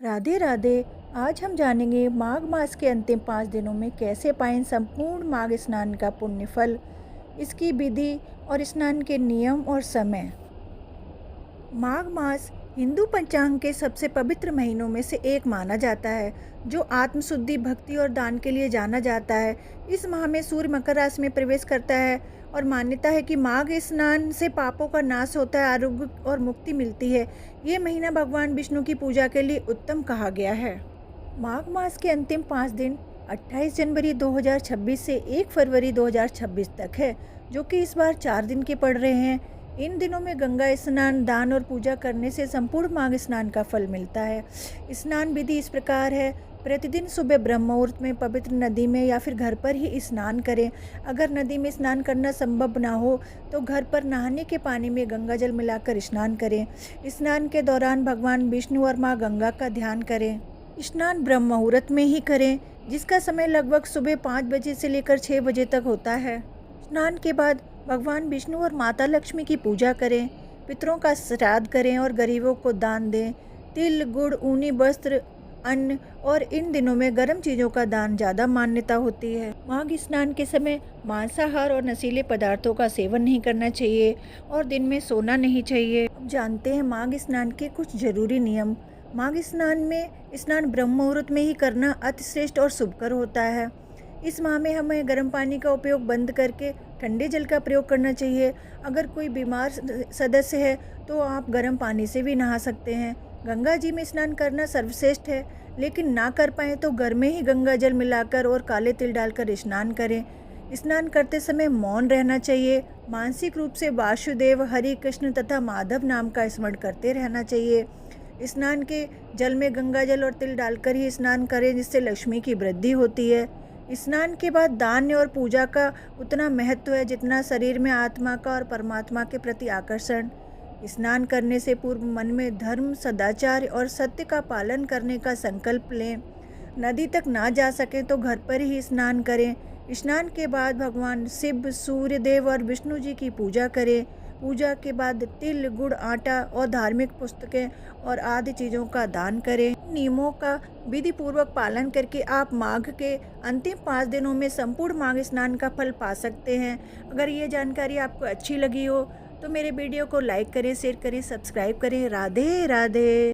राधे राधे। आज हम जानेंगे माघ मास के अंतिम 5 दिनों में कैसे पाएं संपूर्ण माघ स्नान का पुण्य फल, इसकी विधि और स्नान के नियम और समय। माघ मास हिंदू पंचांग के सबसे पवित्र महीनों में से एक माना जाता है, जो आत्मशुद्धि, भक्ति और दान के लिए जाना जाता है। इस माह में सूर्य मकर राशि में प्रवेश करता है और मान्यता है कि माघ स्नान से पापों का नाश होता है, आरोग्य और मुक्ति मिलती है। ये महीना भगवान विष्णु की पूजा के लिए उत्तम कहा गया है। माघ मास के अंतिम 5 दिन 28 जनवरी 2026 से 1 फरवरी 2026 तक है, जो कि इस बार 4 दिन के पड़ रहे हैं। इन दिनों में गंगा स्नान, दान और पूजा करने से संपूर्ण माघ स्नान का फल मिलता है। स्नान विधि इस प्रकार है। प्रतिदिन सुबह ब्रह्म मुहूर्त में पवित्र नदी में या फिर घर पर ही स्नान करें। अगर नदी में स्नान करना संभव ना हो तो घर पर नहाने के पानी में गंगा जल मिलाकर स्नान करें। स्नान के दौरान भगवान विष्णु और माँ गंगा का ध्यान करें। स्नान ब्रह्म मुहूर्त में ही करें, जिसका समय लगभग सुबह 5 बजे से लेकर 6 बजे तक होता है। स्नान के बाद भगवान विष्णु और माता लक्ष्मी की पूजा करें, पितरों का श्राद्ध करें और गरीबों को दान दें। तिल, गुड़, ऊनी वस्त्र, अन्न और इन दिनों में गर्म चीज़ों का दान ज़्यादा मान्यता होती है। माघ स्नान के समय मांसाहार और नशीले पदार्थों का सेवन नहीं करना चाहिए और दिन में सोना नहीं चाहिए। अब जानते हैं माघ स्नान के कुछ जरूरी नियम। माघ स्नान में स्नान ब्रह्म मुहूर्त में ही करना अति श्रेष्ठ और शुभकर होता है। इस माह में हमें गर्म पानी का उपयोग बंद करके ठंडे जल का प्रयोग करना चाहिए। अगर कोई बीमार सदस्य है तो आप गर्म पानी से भी नहा सकते हैं। गंगा जी में स्नान करना सर्वश्रेष्ठ है, लेकिन ना कर पाए तो घर में ही गंगा जल मिलाकर और काले तिल डालकर स्नान करें। स्नान करते समय मौन रहना चाहिए। मानसिक रूप से वासुदेव, हरि, कृष्ण तथा माधव नाम का स्मरण करते रहना चाहिए। स्नान के जल में गंगा जल और तिल डालकर ही स्नान करें, जिससे लक्ष्मी की वृद्धि होती है। स्नान के बाद दान और पूजा का उतना महत्व है जितना शरीर में आत्मा का और परमात्मा के प्रति आकर्षण। स्नान करने से पूर्व मन में धर्म, सदाचार और सत्य का पालन करने का संकल्प लें। नदी तक ना जा सके तो घर पर ही स्नान करें। स्नान के बाद भगवान शिव, सूर्य देव और विष्णु जी की पूजा करें। पूजा के बाद तिल, गुड़, आटा और धार्मिक पुस्तकें और आदि चीज़ों का दान करें। नियमों का विधि पूर्वक पालन करके आप माघ के अंतिम 5 दिनों में संपूर्ण माघ स्नान का फल पा सकते हैं। अगर ये जानकारी आपको अच्छी लगी हो तो मेरे वीडियो को लाइक करें, शेयर करें, सब्सक्राइब करें। राधे राधे।